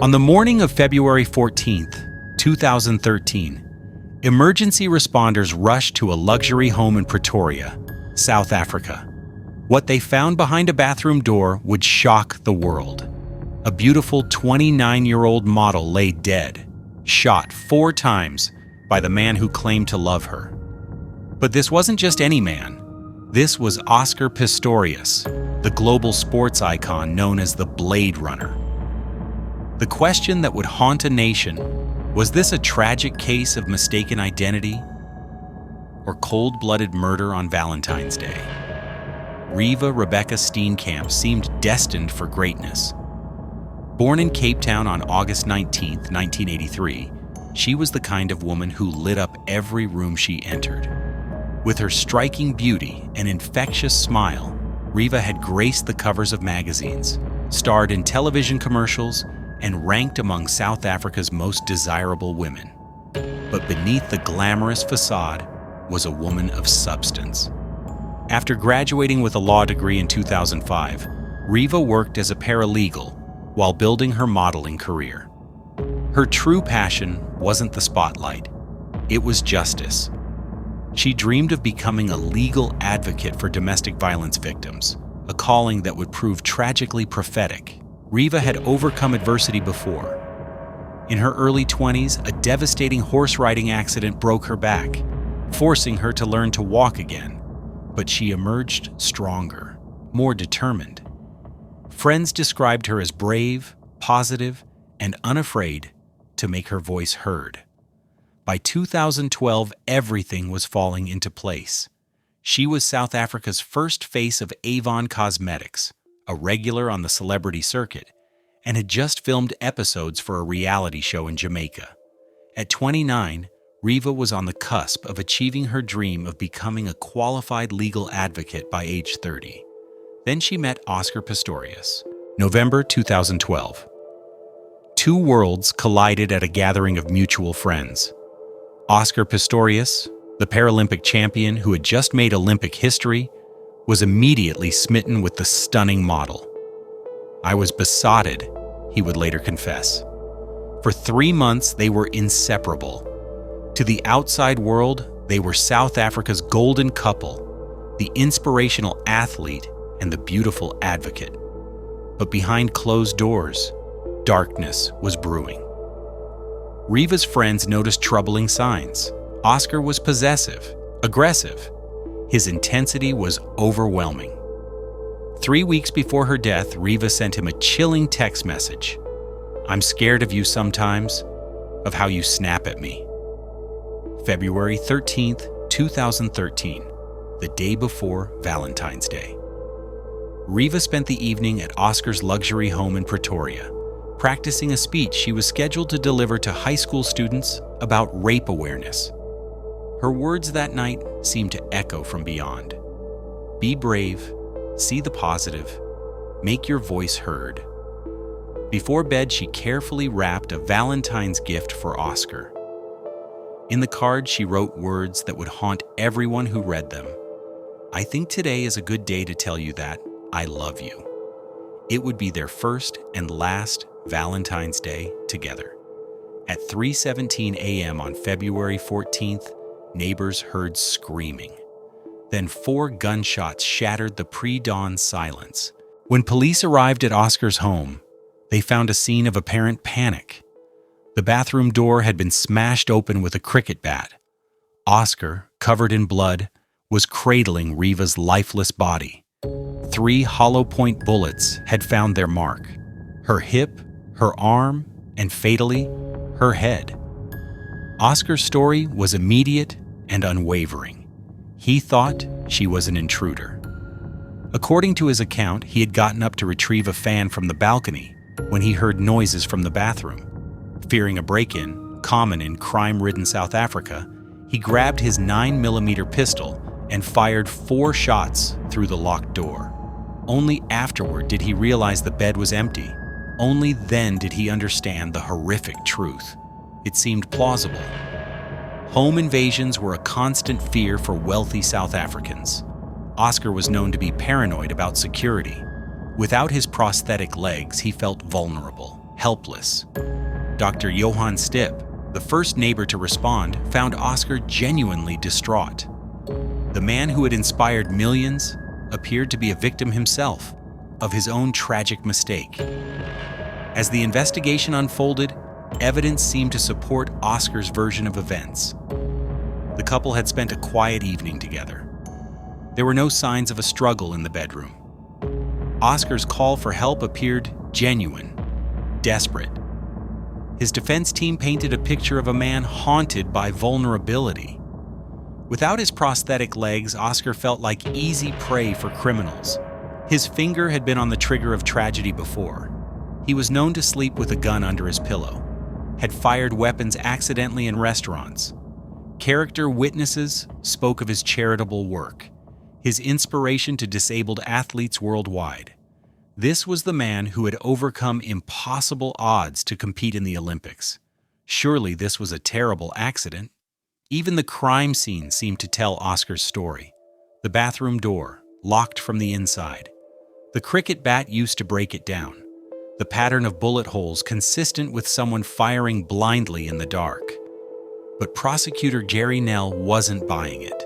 On the morning of February 14th, 2013, emergency responders rushed to a luxury home in Pretoria, South Africa. What they found behind a bathroom door would shock the world. A beautiful 29-year-old model lay dead, shot 4 times by the man who claimed to love her. But this wasn't just any man. This was Oscar Pistorius, the global sports icon known as the Blade Runner. The question that would haunt a nation: was this a tragic case of mistaken identity or cold-blooded murder on Valentine's Day? Reeva Steenkamp seemed destined for greatness. Born in Cape Town on August 19, 1983, she was the kind of woman who lit up every room she entered. With her striking beauty and infectious smile, Reeva had graced the covers of magazines, starred in television commercials, and ranked among South Africa's most desirable women. But beneath the glamorous facade was a woman of substance. After graduating with a law degree in 2005, Reeva worked as a paralegal while building her modeling career. Her true passion wasn't the spotlight, it was justice. She dreamed of becoming a legal advocate for domestic violence victims, a calling that would prove tragically prophetic. Reeva had overcome adversity before. In her early 20s, a devastating horse riding accident broke her back, forcing her to learn to walk again. But she emerged stronger, more determined. Friends described her as brave, positive, and unafraid to make her voice heard. By 2012, everything was falling into place. She was South Africa's first face of Avon Cosmetics, a regular on the celebrity circuit, and had just filmed episodes for a reality show in Jamaica. At 29, Reeva was on the cusp of achieving her dream of becoming a qualified legal advocate by age 30. Then she met Oscar Pistorius. November 2012. 2 worlds collided at a gathering of mutual friends. Oscar Pistorius, the Paralympic champion who had just made Olympic history, was immediately smitten with the stunning model. "I was besotted," he would later confess. For 3 months, they were inseparable. To the outside world, they were South Africa's golden couple, the inspirational athlete and the beautiful advocate. But behind closed doors, darkness was brewing. Reeva's friends noticed troubling signs. Oscar was possessive, aggressive. His intensity was overwhelming. 3 weeks before her death, Reeva sent him a chilling text message. "I'm scared of you sometimes, of how you snap at me." February 13th, 2013, the day before Valentine's Day. Reeva spent the evening at Oscar's luxury home in Pretoria, practicing a speech she was scheduled to deliver to high school students about rape awareness. Her words that night seemed to echo from beyond. Be brave, see the positive, make your voice heard. Before bed, she carefully wrapped a Valentine's gift for Oscar. In the card, she wrote words that would haunt everyone who read them. "I think today is a good day to tell you that I love you." It would be their first and last Valentine's Day together. At 3:17 a.m. on February 14th, neighbors heard screaming. Then 4 gunshots shattered the pre-dawn silence. When police arrived at Oscar's home, they found a scene of apparent panic. The bathroom door had been smashed open with a cricket bat. Oscar, covered in blood, was cradling Reeva's lifeless body. 3 hollow-point bullets had found their mark: her hip, her arm, and fatally, her head. Oscar's story was immediate and unwavering. He thought she was an intruder. According to his account, he had gotten up to retrieve a fan from the balcony when he heard noises from the bathroom. Fearing a break-in, common in crime-ridden South Africa, he grabbed his 9mm pistol and fired 4 shots through the locked door. Only afterward did he realize the bed was empty. Only then did he understand the horrific truth. It seemed plausible. Home invasions were a constant fear for wealthy South Africans. Oscar was known to be paranoid about security. Without his prosthetic legs, he felt vulnerable, helpless. Dr. Johann Stipp, the first neighbor to respond, found Oscar genuinely distraught. The man who had inspired millions appeared to be a victim himself of his own tragic mistake. As the investigation unfolded, evidence seemed to support Oscar's version of events. The couple had spent a quiet evening together. There were no signs of a struggle in the bedroom. Oscar's call for help appeared genuine, desperate. His defense team painted a picture of a man haunted by vulnerability. Without his prosthetic legs, Oscar felt like easy prey for criminals. His finger had been on the trigger of tragedy before. He was known to sleep with a gun under his pillow, had fired weapons accidentally in restaurants. Character witnesses spoke of his charitable work, his inspiration to disabled athletes worldwide. This was the man who had overcome impossible odds to compete in the Olympics. Surely this was a terrible accident. Even the crime scene seemed to tell Oscar's story. The bathroom door, locked from the inside. The cricket bat used to break it down. The pattern of bullet holes consistent with someone firing blindly in the dark. But prosecutor Jerry Nell wasn't buying it.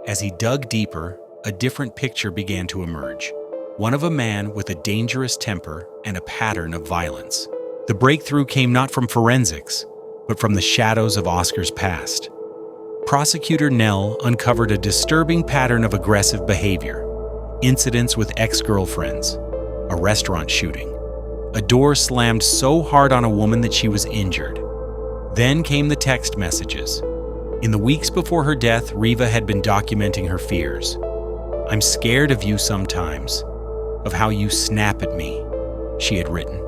As he dug deeper, a different picture began to emerge. One of a man with a dangerous temper and a pattern of violence. The breakthrough came not from forensics, but from the shadows of Oscar's past. Prosecutor Nell uncovered a disturbing pattern of aggressive behavior, incidents with ex-girlfriends, a restaurant shooting, a door slammed so hard on a woman that she was injured. Then came the text messages. In the weeks before her death, Reeva had been documenting her fears. "I'm scared of you sometimes, of how you snap at me," she had written.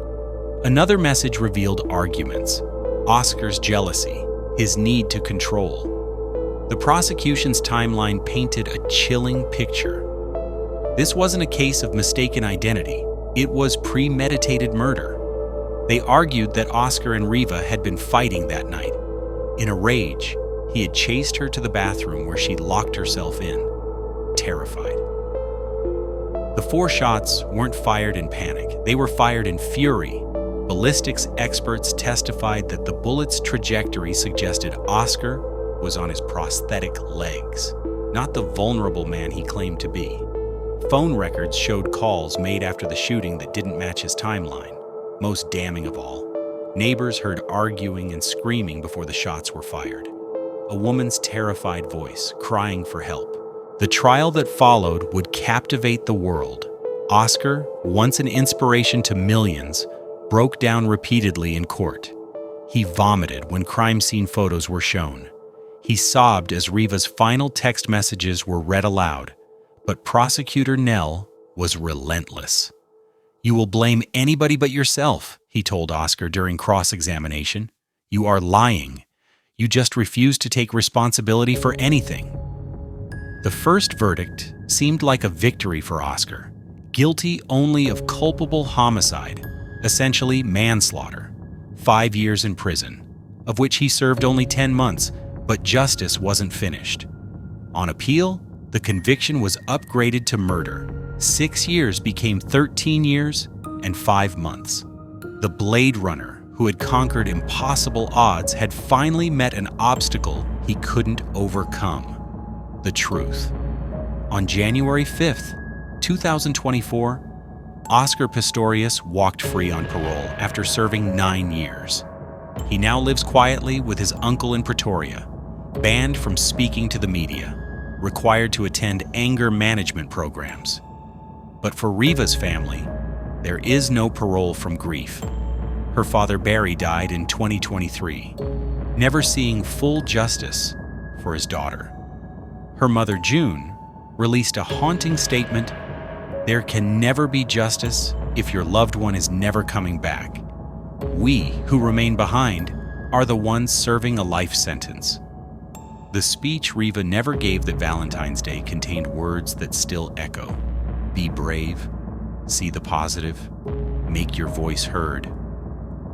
Another message revealed arguments, Oscar's jealousy, his need to control. The prosecution's timeline painted a chilling picture. This wasn't a case of mistaken identity, it was premeditated murder. They argued that Oscar and Reeva had been fighting that night. In a rage, he had chased her to the bathroom where she locked herself in, terrified. The 4 shots weren't fired in panic, they were fired in fury. Ballistics experts testified that the bullet's trajectory suggested Oscar was on his prosthetic legs, not the vulnerable man he claimed to be. Phone records showed calls made after the shooting that didn't match his timeline. Most damning of all, neighbors heard arguing and screaming before the shots were fired. A woman's terrified voice, crying for help. The trial that followed would captivate the world. Oscar, once an inspiration to millions, broke down repeatedly in court. He vomited when crime scene photos were shown. He sobbed as Reeva's final text messages were read aloud. But prosecutor Nell was relentless. "You will blame anybody but yourself," he told Oscar during cross-examination. "You are lying. You just refuse to take responsibility for anything." The first verdict seemed like a victory for Oscar. Guilty only of culpable homicide, essentially manslaughter. 5 years in prison, of which he served only 10 months, but justice wasn't finished. On appeal, the conviction was upgraded to murder. 6 years became 13 years and 5 months. The Blade Runner, who had conquered impossible odds, had finally met an obstacle he couldn't overcome: the truth. On January 5th, 2024, Oscar Pistorius walked free on parole after serving 9 years. He now lives quietly with his uncle in Pretoria, banned from speaking to the media, required to attend anger management programs. But for Reeva's family, there is no parole from grief. Her father Barry died in 2023, never seeing full justice for his daughter. Her mother June released a haunting statement: "There can never be justice if your loved one is never coming back. We, who remain behind, are the ones serving a life sentence." The speech Reeva never gave that Valentine's Day contained words that still echo. Be brave, see the positive, make your voice heard.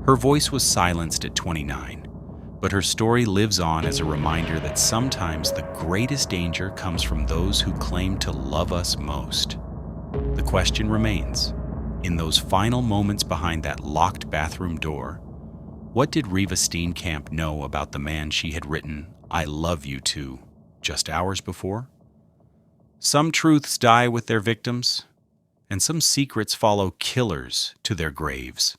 Her voice was silenced at 29, but her story lives on as a reminder that sometimes the greatest danger comes from those who claim to love us most. The question remains, In those final moments behind that locked bathroom door, what did Reeva Steenkamp know about the man she had written "I love you" to just hours before? Some truths die with their victims, and some secrets follow killers to their graves.